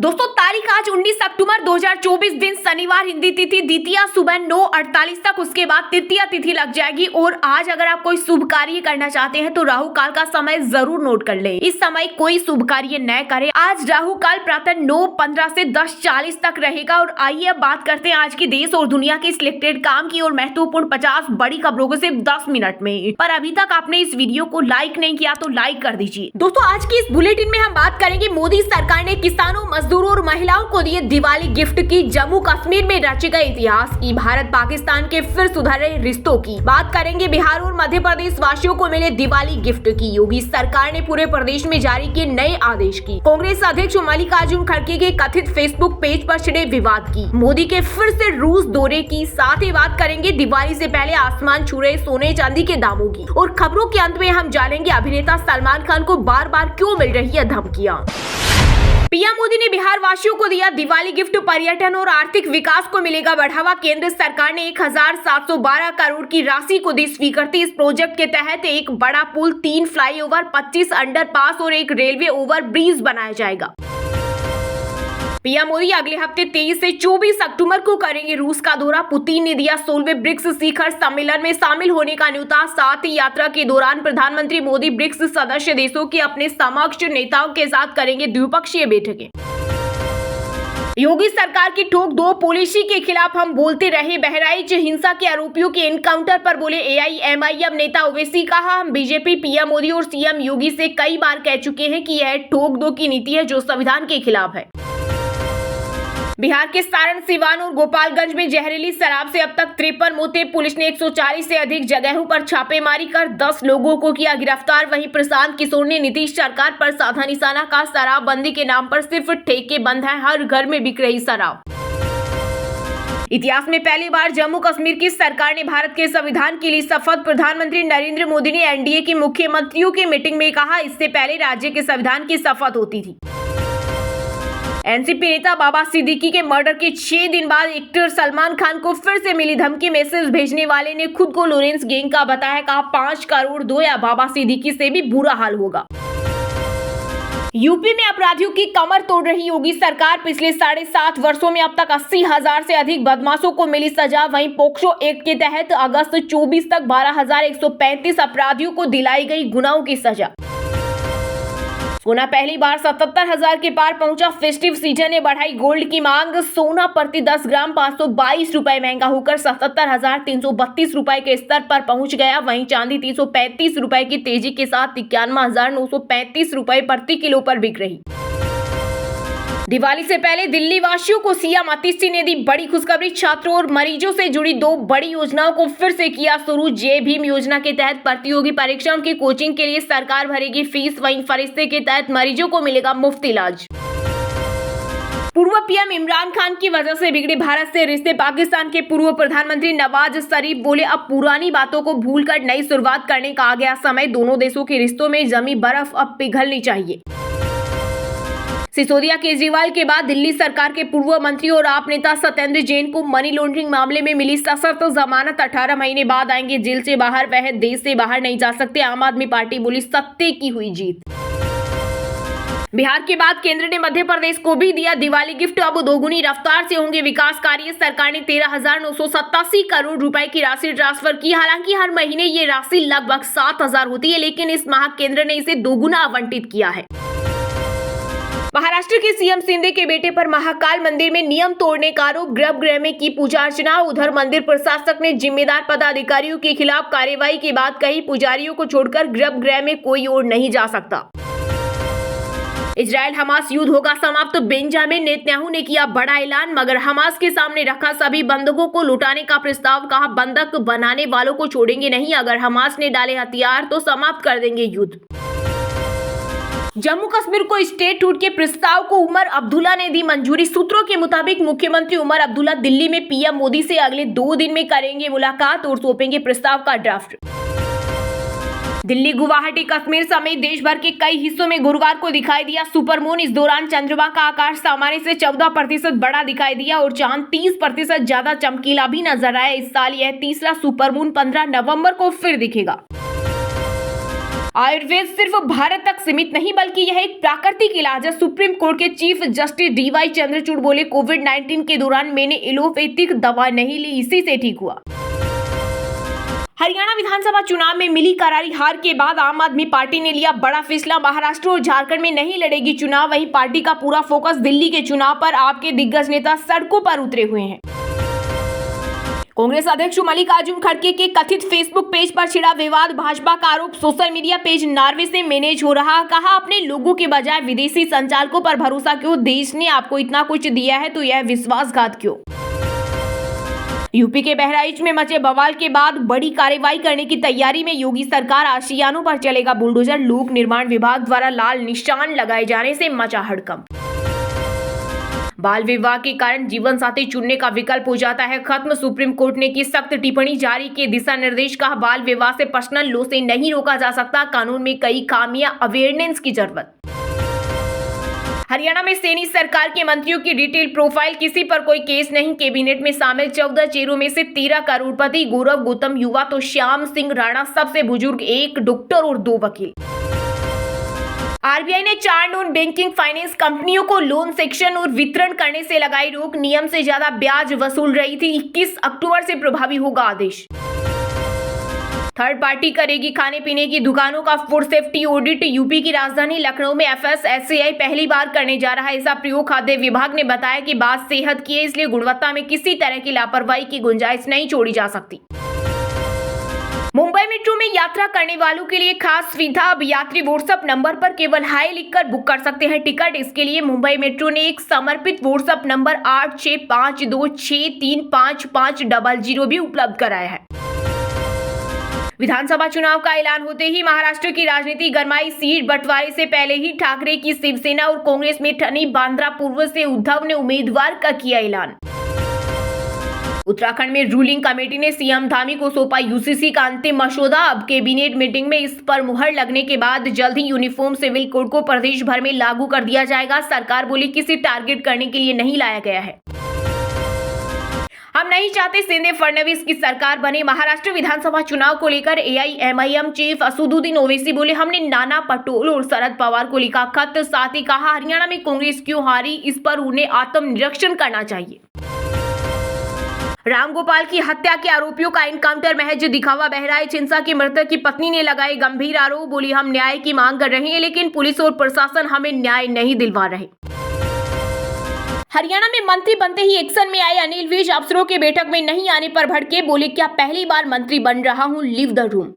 दोस्तों तारीख आज 19 अक्टूबर 2024 दिन शनिवार, हिंदी तिथि द्वितीया सुबह 9:48 तक, उसके बाद तृतीया तिथि लग जाएगी। और आज अगर आप कोई शुभ कार्य करना चाहते हैं तो राहु काल का समय जरूर नोट कर ले। इस समय कोई शुभ कार्य न करें। आज राहु काल प्रातः 9:15 से 10:40 तक रहेगा। और आइए अब बात करते हैं आज की देश और दुनिया की सिलेक्टेड काम की और महत्वपूर्ण 50 बड़ी खबरों को सिर्फ 10 मिनट में। पर अभी तक आपने इस वीडियो को लाइक नहीं किया तो लाइक कर दीजिए। दोस्तों आज की इस बुलेटिन में हम बात करेंगे मोदी सरकार ने किसानों, मजदूरों और महिलाओं को दिए दिवाली गिफ्ट की। जम्मू कश्मीर में रचे गए इतिहास की। भारत पाकिस्तान के फिर सुधर रहे रिश्तों की। बात करेंगे बिहार और मध्य प्रदेश वासियों को मिले दिवाली गिफ्ट की। योगी सरकार ने पूरे प्रदेश में जारी किए नए आदेश की। कांग्रेस अध्यक्ष मल्लिकार्जुन खड़गे के कथित फेसबुक पेज पर छिड़े विवाद की। मोदी के फिर से रूस दौरे की। साथ ही बात करेंगे दिवाली से पहले आसमान छू रहे सोने चांदी के दामों की। और खबरों के अंत में हम जानेंगे अभिनेता सलमान खान को बार बार क्यों मिल रही है धमकियां। पीएम मोदी ने बिहार वासियों को दिया दिवाली गिफ्ट। पर्यटन और आर्थिक विकास को मिलेगा बढ़ावा। केंद्र सरकार ने 1712 करोड़ की राशि को दी स्वीकृति। इस प्रोजेक्ट के तहत एक बड़ा पुल, 3 फ्लाईओवर, 25 अंडरपास और एक रेलवे ओवर ब्रिज बनाया जाएगा। पीएम मोदी अगले हफ्ते 23 से 24 अक्टूबर को करेंगे रूस का दौरा। पुतिन ने दिया 16वें ब्रिक्स शिखर सम्मेलन में शामिल होने का न्योता। साथ ही यात्रा के दौरान प्रधानमंत्री मोदी ब्रिक्स सदस्य देशों के अपने समकक्ष नेताओं के साथ करेंगे द्विपक्षीय बैठकें। योगी सरकार की ठोक 2 पॉलिसी के खिलाफ हम बोलते रहे। बहराइच हिंसा के आरोपियों के एनकाउंटर पर बोले एआईएमआईएम नेता ओवैसी। कहा, हम बीजेपी, पीएम मोदी और सीएम योगी से कई बार कह चुके हैं कि यह ठोक 2 की नीति है जो संविधान के खिलाफ है। बिहार के सारण, सिवान और गोपालगंज में जहरीली शराब से अब तक 53 मौतें। पुलिस ने 140 से अधिक जगहों पर छापेमारी कर 10 लोगों को किया गिरफ्तार। वहीं प्रशांत किशोर ने नीतीश सरकार पर साधा निशाना। का शराबबंदी के नाम पर सिर्फ ठेके बंद हैं, हर घर में बिक रही शराब। इतिहास में पहली बार जम्मू कश्मीर की सरकार ने भारत के संविधान के लिए शपथ। प्रधानमंत्री नरेंद्र मोदी ने एनडीए के मुख्यमंत्रियों की मीटिंग में कहा, इससे पहले राज्य के संविधान की शपथ होती थी। एनसीपी नेता बाबा सिद्दीकी के मर्डर के 6 दिन बाद एक्टर सलमान खान को फिर से मिली धमकी। मैसेज भेजने वाले ने खुद को लॉरेंस गैंग का बताया। कहा, 5 करोड़ दो या बाबा सिद्दीकी से भी बुरा हाल होगा। यूपी में अपराधियों की कमर तोड़ रही योगी सरकार। पिछले 7.5 वर्षों में अब तक 80,000 से अधिक बदमाशों को मिली सजा। वहीं पोक्सो एक्ट के तहत अगस्त 24 तक 12,135 अपराधियों को दिलाई गई गुनाहों की सजा। सोना पहली बार 77,000 के पार पहुंचा। फेस्टिव सीजन ने बढ़ाई गोल्ड की मांग। सोना प्रति 10 ग्राम 522 रुपए महंगा होकर 77,332 रुपए के स्तर पर पहुंच गया। वहीं चांदी 335 रुपए की तेजी के साथ 91,935 रुपए प्रति किलो पर बिक रही। दिवाली से पहले दिल्ली वासियों को सीएम आतिश सिंह ने दी बड़ी खुशखबरी। छात्रों और मरीजों से जुड़ी 2 बड़ी योजनाओं को फिर से किया शुरू। जय भीम योजना के तहत प्रतियोगी परीक्षाओं की कोचिंग के लिए सरकार भरेगी फीस। वहीं फरिश्ते के तहत मरीजों को मिलेगा मुफ्त इलाज। पूर्व पीएम इमरान खान की वजह से बिगड़े भारत से रिश्ते। पाकिस्तान के पूर्व प्रधानमंत्री नवाज शरीफ बोले, अब पुरानी बातों को भूलकर नई शुरुआत करने का आ गया समय। दोनों देशों के रिश्तों में जमी बर्फ अब पिघलनी चाहिए। सिसोदिया, केजरीवाल के बाद दिल्ली सरकार के पूर्व मंत्री और आप नेता सत्येंद्र जैन को मनी लॉन्ड्रिंग मामले में मिली सशर्त जमानत। 18 महीने बाद आएंगे जेल से बाहर। वह देश से बाहर नहीं जा सकते। आम आदमी पार्टी बोली, सत्य की हुई जीत। बिहार के बाद केंद्र ने मध्य प्रदेश को भी दिया दिवाली गिफ्ट। अब दोगुनी रफ्तार से होंगे विकास कार्य। सरकार ने 13,987 करोड़ रुपए की राशि ट्रांसफर की। हालांकि हर महीने ये राशि लगभग 7,000 होती है, लेकिन इस माह केंद्र ने इसे दोगुना आवंटित किया है। महाराष्ट्र के सीएम शिंदे के बेटे पर महाकाल मंदिर में नियम तोड़ने का आरोप। गर्भगृह में की पूजा अर्चना। उधर मंदिर प्रशासक ने जिम्मेदार पदाधिकारियों के खिलाफ कार्रवाई की बात कही। पुजारियों को छोड़कर गर्भगृह में कोई और नहीं जा सकता। इजराइल हमास युद्ध होगा समाप्त। बेंजामिन नेतन्याहू ने किया बड़ा ऐलान, मगर हमास के सामने रखा सभी बंधकों को लौटाने का प्रस्ताव। कहा, बंधक बनाने वालों को छोड़ेंगे नहीं। अगर हमास ने डाले हथियार तो समाप्त कर देंगे युद्ध। जम्मू कश्मीर को स्टेटहुड के प्रस्ताव को उमर अब्दुल्ला ने दी मंजूरी। सूत्रों के मुताबिक मुख्यमंत्री उमर अब्दुल्ला दिल्ली में पीएम मोदी से अगले 2 दिन में करेंगे मुलाकात और सौंपेंगे प्रस्ताव का ड्राफ्ट। दिल्ली, गुवाहाटी, कश्मीर समेत देश भर के कई हिस्सों में गुरुवार को दिखाई दिया सुपरमून। इस दौरान चंद्रमा का आकार सामान्य से 14% बड़ा दिखाई दिया और चांद 30% ज्यादा चमकीला भी नजर आया। इस साल यह तीसरा सुपरमून 15 नवंबर को फिर दिखेगा। आयुर्वेद सिर्फ भारत तक सीमित नहीं बल्कि यह एक प्राकृतिक इलाज है। सुप्रीम कोर्ट के चीफ जस्टिस डीवाई चंद्रचूड़ बोले, कोविड-19 के दौरान मैंने एलोपैथिक दवा नहीं ली, इसी से ठीक हुआ। हरियाणा विधानसभा चुनाव में मिली करारी हार के बाद आम आदमी पार्टी ने लिया बड़ा फैसला। महाराष्ट्र और झारखंड में नहीं लड़ेगी चुनाव। वहीं पार्टी का पूरा फोकस दिल्ली के चुनाव पर। आपके दिग्गज नेता सड़कों पर उतरे हुए हैं। कांग्रेस अध्यक्ष मल्लिकार्जुन खड़गे के कथित फेसबुक पेज पर छिड़ा विवाद। भाजपा का आरोप, सोशल मीडिया पेज नॉर्वे से मैनेज हो रहा। कहा, अपने लोगों के बजाय विदेशी संचालकों पर भरोसा क्यों? देश ने आपको इतना कुछ दिया है तो यह विश्वासघात क्यों? यूपी के बहराइच में मचे बवाल के बाद बड़ी कार्रवाई करने की तैयारी में योगी सरकार। आशियानों पर चलेगा बुलडोजर। लोक निर्माण विभाग द्वारा लाल निशान लगाए जाने से मचा हड़कंप। बाल विवाह के कारण जीवन साथी चुनने का विकल्प हो जाता है खत्म। सुप्रीम कोर्ट ने की सख्त टिप्पणी, जारी किए दिशा निर्देश। कहा, बाल विवाह से पर्सनल लॉ से नहीं रोका जा सकता। कानून में कई खामियां, अवेयरनेस की जरूरत। हरियाणा में सैनी सरकार के मंत्रियों की डिटेल प्रोफाइल, किसी पर कोई केस नहीं। कैबिनेट में शामिल 14 चेहरों में से 13 करोड़पति। गौरव गौतम युवा तो श्याम सिंह राणा सबसे बुजुर्ग, 1 डॉक्टर और 2 वकील। आरबीआई ने 4 नॉन बैंकिंग फाइनेंस कंपनियों को लोन सेक्शन और वितरण करने से लगाई रोक। नियम से ज्यादा ब्याज वसूल रही थी। 21 अक्टूबर से प्रभावी होगा आदेश। थर्ड पार्टी करेगी खाने पीने की दुकानों का फूड सेफ्टी ऑडिट। यूपी की राजधानी लखनऊ में FSSAI पहली बार करने जा रहा है। ऐसा प्रयोग खाद्य विभाग ने बताया कि बात सेहत की है, इसलिए गुणवत्ता में किसी तरह की लापरवाही की गुंजाइश नहीं छोड़ी जा सकती। मुंबई मेट्रो में यात्रा करने वालों के लिए खास सुविधा। अब यात्री व्हाट्सएप नंबर पर केवल हाई लिखकर बुक कर सकते हैं टिकट। इसके लिए मुंबई मेट्रो ने एक समर्पित व्हाट्सएप नंबर 8652635500 भी उपलब्ध कराया है। विधानसभा चुनाव का ऐलान होते ही महाराष्ट्र की राजनीति गरमाई। सीट बंटवारे से पहले ही ठाकरे की शिवसेना और कांग्रेस में ठनी बांद्रा पूर्व से उद्धव ने उम्मीदवार का किया ऐलान। उत्तराखंड में रूलिंग कमेटी ने सीएम धामी को सौंपा यूसीसी का अंतिम मसौदा। अब कैबिनेट मीटिंग में इस पर मुहर लगने के बाद जल्द ही यूनिफॉर्म सिविल कोड को प्रदेश भर में लागू कर दिया जाएगा। सरकार बोली, किसी टारगेट करने के लिए नहीं लाया गया है। हम नहीं चाहते शिंदे फडणवीस की सरकार बने। महाराष्ट्र विधानसभा चुनाव को लेकर AIMIM चीफ असदुद्दीन ओवैसी बोले, हमने नाना पटोले और शरद पवार को लिखा खत। साथ ही कहा, हरियाणा में कांग्रेस क्यों हारी, इस पर उन्हें आत्मनिरीक्षण करना चाहिए। रामगोपाल की हत्या के आरोपियों का एनकाउंटर महज दिखावा। बहराइच हिंसा की मृतक की पत्नी ने लगाए गंभीर आरोप। बोली, हम न्याय की मांग कर रहे हैं, लेकिन पुलिस और प्रशासन हमें न्याय नहीं दिलवा रहे। हरियाणा में मंत्री बनते ही एक्शन में आए अनिल विज। अफसरों के बैठक में नहीं आने पर भड़के। बोले, क्या पहली बार मंत्री बन रहा हूं, लीव द रूम।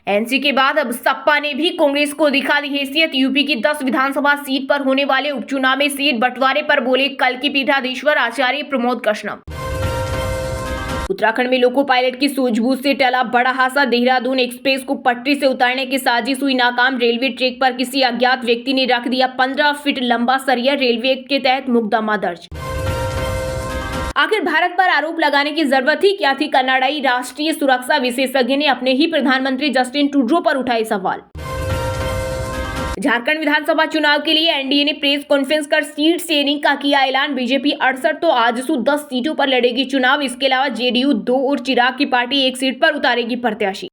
एनसी के बाद अब सपा ने भी कांग्रेस को दिखा दी हैसियत। यूपी की 10 विधानसभा सीट पर होने वाले उपचुनाव में सीट बंटवारे पर बोले कल की पीठाधीश्वर आचार्य प्रमोद कृष्णम। उत्तराखंड में लोको पायलट की सूझबूझ से टला बड़ा हादसा। देहरादून एक्सप्रेस को पटरी से उतारने की साजिश हुई नाकाम। रेलवे ट्रैक पर किसी अज्ञात व्यक्ति ने रख दिया 15 फीट लंबा सरिया। रेलवे एक्ट के तहत मुकदमा दर्ज। आखिर भारत पर आरोप लगाने की जरूरत ही क्या थी? कनाडाई राष्ट्रीय सुरक्षा विशेषज्ञ ने अपने ही प्रधानमंत्री जस्टिन ट्रूडो पर उठाए सवाल। झारखंड विधानसभा चुनाव के लिए एनडीए ने प्रेस कॉन्फ्रेंस कर सीट शेयरिंग का किया ऐलान। बीजेपी 68 तो आजसू 10 सीटों पर लड़ेगी चुनाव। इसके अलावा जेडीयू 2 और चिराग की पार्टी 1 सीट पर उतारेगी प्रत्याशी।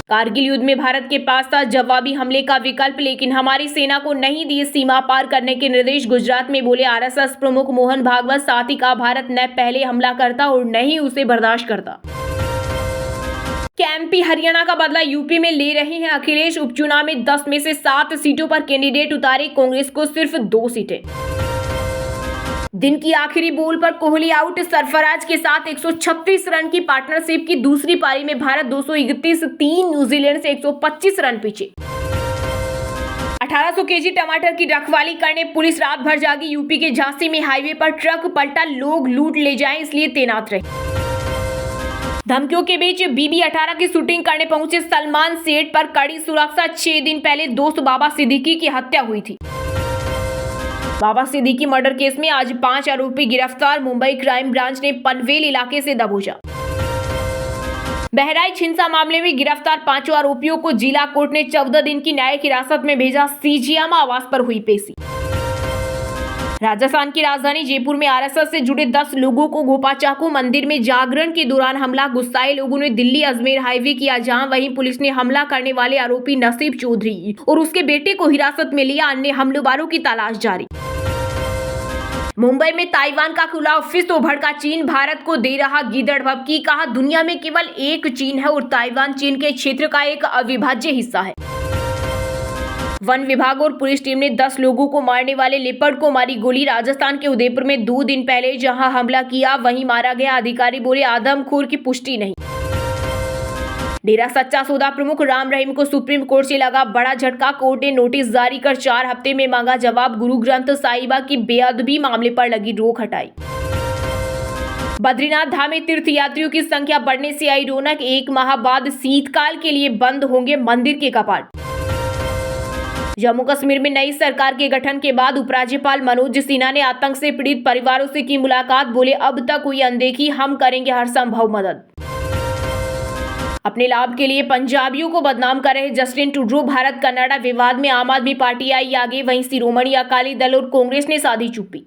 कारगिल युद्ध में भारत के पास था जवाबी हमले का विकल्प, लेकिन हमारी सेना को नहीं दिए सीमा पार करने के निर्देश। गुजरात में बोले आरएसएस प्रमुख मोहन भागवत। साथ ही कहा, भारत न पहले हमला करता और न ही उसे बर्दाश्त करता। एमपी हरियाणा का बदला यूपी में ले रहे हैं अखिलेश। उपचुनाव में 10 में से 7 सीटों पर कैंडिडेट उतारे। कांग्रेस को सिर्फ 2 सीटें। दिन की आखिरी बॉल पर कोहली आउट। सरफराज के साथ 136 रन की पार्टनरशिप की दूसरी पारी में भारत 231, 3 न्यूजीलैंड से 125 रन पीछे। 1800 केजी टमाटर की रखवाली करने पुलिस रात भर जागी। यूपी के झांसी में हाईवे पर ट्रक पलटा, लोग लूट ले जाएं इसलिए तैनात रहे। धमकियों के बीच BB18 की शूटिंग करने पहुंचे सलमान सेठ पर कड़ी सुरक्षा। 6 दिन पहले दोस्त बाबा सिद्दीकी की हत्या हुई थी। बाबा सिद्दीकी मर्डर केस में आज 5 आरोपी गिरफ्तार। मुंबई क्राइम ब्रांच ने पनवेल इलाके से दबोचा। बहराइच हिंसा मामले में गिरफ्तार 5 आरोपियों को जिला कोर्ट ने 14 दिन की न्यायिक हिरासत में भेजा। सीजीएम आवास पर हुई पेशी। राजस्थान की राजधानी जयपुर में आरएसएस से जुड़े 10 लोगों को गोपा चाकू मंदिर में जागरण के दौरान हमला। गुस्साए लोगों ने दिल्ली अजमेर हाईवे किया जहां वहीं पुलिस ने हमला करने वाले आरोपी नसीब चौधरी और उसके बेटे को हिरासत में लिया। अन्य हमलावरों की तलाश जारी। मुंबई में ताइवान का खुला फिर तो भड़का चीन भारत को दे रहा गीदड़ भभकी। कहा दुनिया में केवल एक चीन है और ताइवान चीन के क्षेत्र का एक अविभाज्य हिस्सा है। वन विभाग और पुलिस टीम ने 10 लोगों को मारने वाले लेपर्ड को मारी गोली। राजस्थान के उदयपुर में 2 दिन पहले जहां हमला किया वहीं मारा गया। अधिकारी बोले आदमखोर की पुष्टि नहीं। डेरा सच्चा सौदा प्रमुख राम रहीम को सुप्रीम कोर्ट से लगा बड़ा झटका। कोर्ट ने नोटिस जारी कर 4 हफ्ते में मांगा जवाब। गुरु ग्रंथ साहिबा की बेअदबी मामले पर लगी रोक हटाई। बद्रीनाथ धाम में तीर्थयात्रियों की संख्या बढ़ने से आई रौनक। 1 माह बाद शीतकाल के लिए बंद होंगे मंदिर के कपाट। जम्मू कश्मीर में नई सरकार के गठन के बाद उपराज्यपाल मनोज सिन्हा ने आतंक से पीड़ित परिवारों से की मुलाकात। बोले अब तक हुई अनदेखी, हम करेंगे हर संभव मदद। अपने लाभ के लिए पंजाबियों को बदनाम कर रहे जस्टिन ट्रूडो भारत कनाडा विवाद में आम आदमी पार्टी आई आगे। वहीं शिरोमणि अकाली दल और कांग्रेस ने साधी चुप्पी।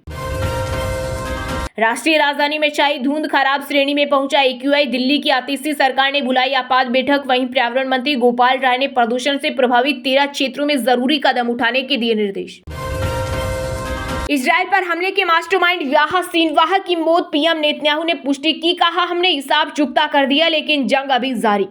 राष्ट्रीय राजधानी में छाई धुंध, खराब श्रेणी में पहुंचा एक्यूआई। दिल्ली की आतिशी सरकार ने बुलाई आपात बैठक। वहीं पर्यावरण मंत्री गोपाल राय ने प्रदूषण से प्रभावित 13 क्षेत्रों में जरूरी कदम उठाने के दिए निर्देश। इजराइल पर हमले के मास्टरमाइंड याह्या सिनवार की मौत। पीएम नेतन्याहू ने पुष्टि की। कहा हमने हिसाब चुकता कर दिया लेकिन जंग अभी जारी।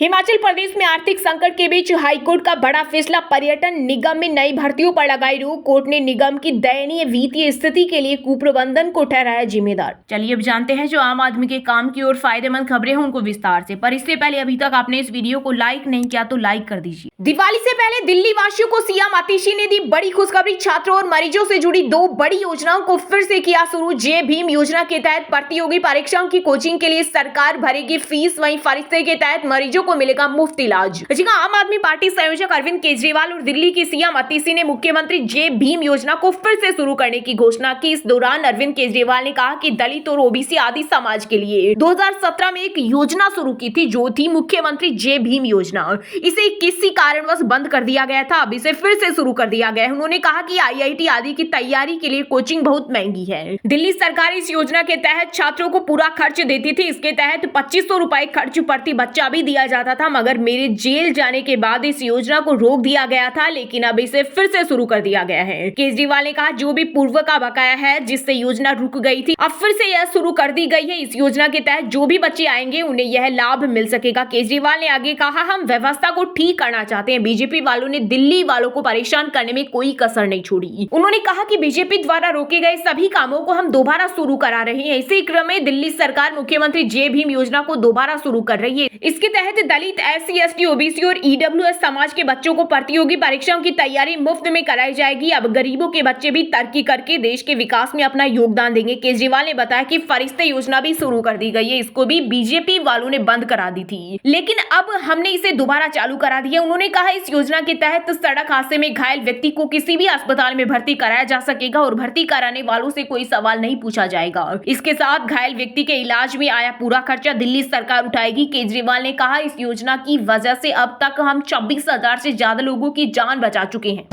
हिमाचल प्रदेश में आर्थिक संकट के बीच हाईकोर्ट का बड़ा फैसला। पर्यटन निगम में नई भर्तियों पर लगाई रोक। कोर्ट ने निगम की दयनीय वित्तीय स्थिति के लिए कुप्रबंधन को ठहराया जिम्मेदार। चलिए अब जानते हैं जो आम आदमी के काम की और फायदेमंद खबरें हैं उनको विस्तार से। पर इससे पहले अभी तक आपने इस वीडियो को लाइक नहीं किया तो लाइक कर दीजिए। दिवाली से पहले दिल्ली वासियों को सीएम आतिशी ने दी बड़ी खुशखबरी। छात्रों और मरीजों से जुड़ी 2 बड़ी योजनाओं को फिर से किया शुरू। जय भीम योजना के तहत प्रतियोगी परीक्षाओं की कोचिंग के लिए सरकार भरेगी फीस। वहीं फरिश्ते के तहत मरीजों को मिलेगा मुफ्त इलाज। आम आदमी पार्टी संयोजक अरविंद केजरीवाल और दिल्ली की सीएम आतिशी ने मुख्यमंत्री जय भीम योजना को फिर से शुरू करने की घोषणा की। इस दौरान अरविंद केजरीवाल ने कहा कि दलित और ओबीसी आदि समाज के लिए 2017 में एक योजना शुरू की थी जो थी मुख्यमंत्री जय भीम योजना। इसे किसी कारणवश बंद कर दिया गया था, अब इसे फिर से शुरू कर दिया गया है। उन्होंने कहा कि आईआईटी आदि की तैयारी के लिए कोचिंग बहुत महंगी है। दिल्ली सरकार इस योजना के तहत छात्रों को पूरा खर्च देती थी। इसके तहत 2500 रुपए खर्च प्रति बच्चा भी दिया जाता था, मगर मेरे जेल जाने के बाद इस योजना को रोक दिया गया था, लेकिन अब इसे फिर से शुरू कर दिया गया है। केजरीवाल ने कहा जो भी पूर्व का बकाया है जिससे योजना रुक गई थी अब फिर से यह शुरू कर दी गई है। इस योजना के तहत जो भी बच्चे आएंगे उन्हें यह लाभ मिल सकेगा। केजरीवाल ने आगे कहा हम व्यवस्था को ठीक करना चाहते हैं। बीजेपी वालों ने दिल्ली वालों को परेशान करने में कोई कसर नहीं छोड़ी। उन्होंने कहा कि बीजेपी द्वारा रोके गए सभी कामों को हम दोबारा शुरू करा रहे हैं। इसी क्रम में दिल्ली सरकार मुख्यमंत्री जय भीम योजना को दोबारा शुरू कर रही है। इसके तहत दलित, एससी, एसटी, ओबीसी और ईडब्ल्यूएस समाज के बच्चों को प्रतियोगी परीक्षाओं की तैयारी मुफ्त में कराई जाएगी। अब गरीबों के बच्चे भी तरक्की करके देश के विकास में अपना योगदान देंगे। केजरीवाल ने बताया कि फरिश्ते योजना भी शुरू कर दी गई है। इसको भी बीजेपी वालों ने बंद करा दी थी, लेकिन अब हमने इसे दोबारा चालू करा दिया। उन्होंने कहा इस योजना के तहत सड़क हादसे में घायल व्यक्ति को किसी भी अस्पताल में भर्ती कराया जा सकेगा और भर्ती कराने वालों से कोई सवाल नहीं पूछा जाएगा। इसके साथ घायल व्यक्ति के इलाज में आया पूरा खर्चा दिल्ली सरकार उठाएगी। केजरीवाल ने कहा इस योजना की वजह से अब तक हम 26,000 से ज्यादा लोगों की जान बचा चुके हैं।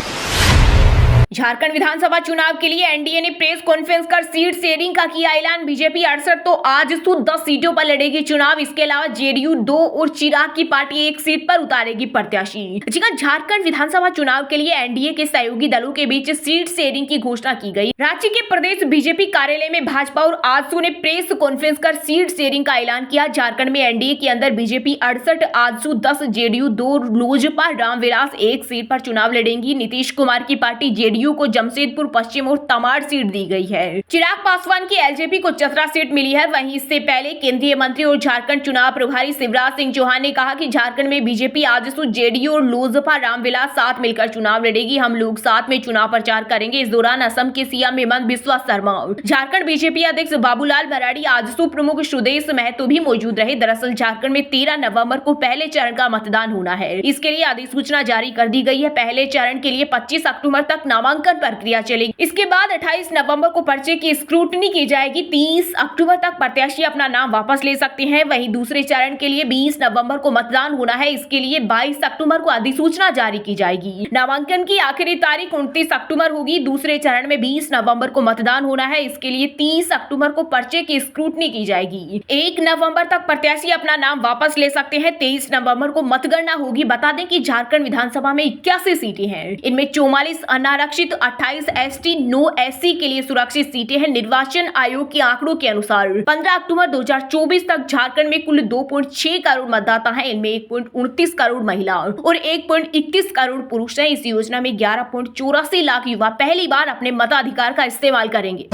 झारखंड विधानसभा चुनाव के लिए एनडीए ने प्रेस कॉन्फ्रेंस कर सीट शेयरिंग का किया ऐलान। बीजेपी 68 तो आजसू 10 सीटों पर लड़ेगी चुनाव। इसके अलावा जेडीयू 2 और चिराग की पार्टी 1 सीट पर उतारेगी प्रत्याशी। झारखंड विधानसभा चुनाव के लिए एनडीए के सहयोगी दलों के बीच सीट शेयरिंग की घोषणा की गई। रांची के प्रदेश बीजेपी कार्यालय में भाजपा और आजसू ने प्रेस कॉन्फ्रेंस कर सीट शेयरिंग का ऐलान किया। झारखंड में एनडीए के अंदर BJP 68, AJSU 10, JDU 2, Lojpa Ramvilas 1 seat पर चुनाव लड़ेंगी। नीतीश कुमार की पार्टी जेडीयू को जमशेदपुर पश्चिम और तमाड़ सीट दी गई है। चिराग पासवान की एलजेपी को चतरा सीट मिली है। वहीं इससे पहले केंद्रीय मंत्री और झारखंड चुनाव प्रभारी शिवराज सिंह चौहान ने कहा कि झारखंड में बीजेपी, आजसू, जेडीयू और लोजपा रामविलास साथ मिलकर चुनाव लड़ेगी। हम लोग साथ में चुनाव प्रचार करेंगे। इस दौरान असम के सीएम हेमंत बिस्वा शर्मा, झारखंड बीजेपी अध्यक्ष बाबूलाल मरांडी, आजसू प्रमुख सुदेश महतो भी मौजूद रहे। दरअसल झारखंड में 13 नवंबर को पहले चरण का मतदान होना है। इसके लिए अधिसूचना जारी कर दी गई है। पहले चरण के लिए 25 अक्टूबर तक नामांकन नामांकन प्रक्रिया चलेगी। इसके बाद 28 नवंबर को पर्चे की स्क्रूटनी की जाएगी। 30 अक्टूबर तक प्रत्याशी अपना नाम वापस ले सकते हैं। वहीं दूसरे चरण के लिए 20 नवंबर को मतदान होना है। इसके लिए 22 अक्टूबर को अधिसूचना जारी की जाएगी। नामांकन की आखिरी तारीख 29 अक्टूबर होगी। दूसरे चरण में 20 नवंबर को मतदान होना है। इसके लिए 30 अक्टूबर को पर्चे की स्क्रूटनी की जाएगी। 1 नवंबर तक प्रत्याशी अपना नाम वापस ले सकते हैं। 23 नवंबर को मतगणना होगी। बता दें कि झारखंड विधानसभा में 81 सीटें हैं। इनमें 44 अनारक्षित, 28 एसटी, 9 एससी के लिए सुरक्षित सीटें हैं। निर्वाचन आयोग के आंकड़ों के अनुसार 15 अक्टूबर 2024 तक झारखंड में कुल 2.6 करोड़ मतदाता हैं। इनमें 1.29 करोड़ महिला और 1.31 करोड़ पुरुष हैं। इस योजना में 11.84 लाख युवा पहली बार अपने मताधिकार का इस्तेमाल करेंगे।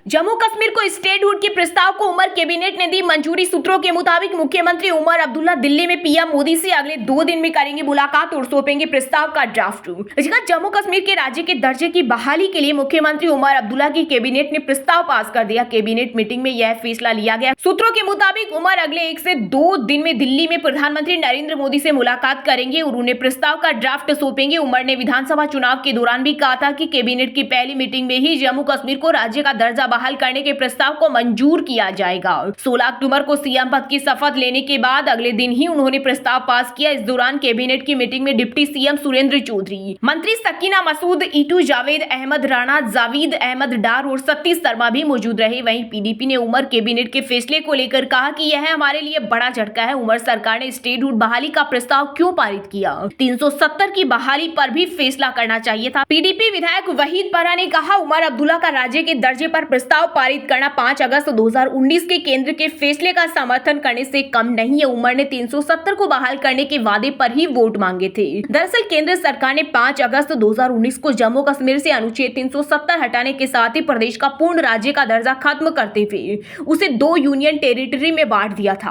जम्मू कश्मीर को स्टेटहुड के प्रस्ताव को उमर कैबिनेट ने दी मंजूरी। सूत्रों के मुताबिक मुख्यमंत्री उमर अब्दुल्ला दिल्ली में पीएम मोदी से अगले 2 दिन में करेंगे मुलाकात और सौंपेंगे प्रस्ताव का ड्राफ्ट। जम्मू कश्मीर के राज्य के दर्जे की बहाली के लिए मुख्यमंत्री उमर अब्दुल्ला की कैबिनेट ने प्रस्ताव पास कर दिया। कैबिनेट मीटिंग में यह फैसला लिया गया। सूत्रों के मुताबिक उमर अगले 1 से 2 दिन में दिल्ली में प्रधानमंत्री नरेंद्र मोदी से मुलाकात करेंगे और उन्हें प्रस्ताव का ड्राफ्ट सौंपेंगे। उमर ने विधानसभा चुनाव के दौरान भी कहा था कि कैबिनेट की पहली मीटिंग में ही जम्मू कश्मीर को राज्य का दर्जा बहाल करने के प्रस्ताव को मंजूर किया जाएगा। 16 अक्टूबर को सीएम पद की शपथ लेने के बाद अगले दिन ही उन्होंने प्रस्ताव पास किया। इस दौरान कैबिनेट की मीटिंग में डिप्टी सीएम सुरेंद्र चौधरी, मंत्री सकीना मसूद, ईटू, जावेद अहमद राणा, जावेद अहमद डार और सतीश शर्मा भी मौजूद रहे। वहीं पीडीपी ने उमर कैबिनेट के फैसले को लेकर कहा कि यह हमारे लिए बड़ा झटका है। उमर सरकार ने स्टेटहुड बहाली का प्रस्ताव क्यों पारित किया? 370 की बहाली पर भी फैसला करना चाहिए था। पीडीपी विधायक वहीद परा ने कहा, उमर अब्दुल्ला का राज्य के दर्जे पर प्रस्ताव पारित करना 5 अगस्त 2019 के केंद्र के फैसले का समर्थन करने से कम नहीं है। उमर ने 370 को बहाल करने के वादे पर ही वोट मांगे थे। दरअसल केंद्र सरकार ने 5 अगस्त 2019 को जम्मू कश्मीर से अनुच्छेद 370 हटाने के साथ ही प्रदेश का पूर्ण राज्य का दर्जा खत्म करते हुए उसे 2 यूनियन टेरिटरी में बांट दिया था।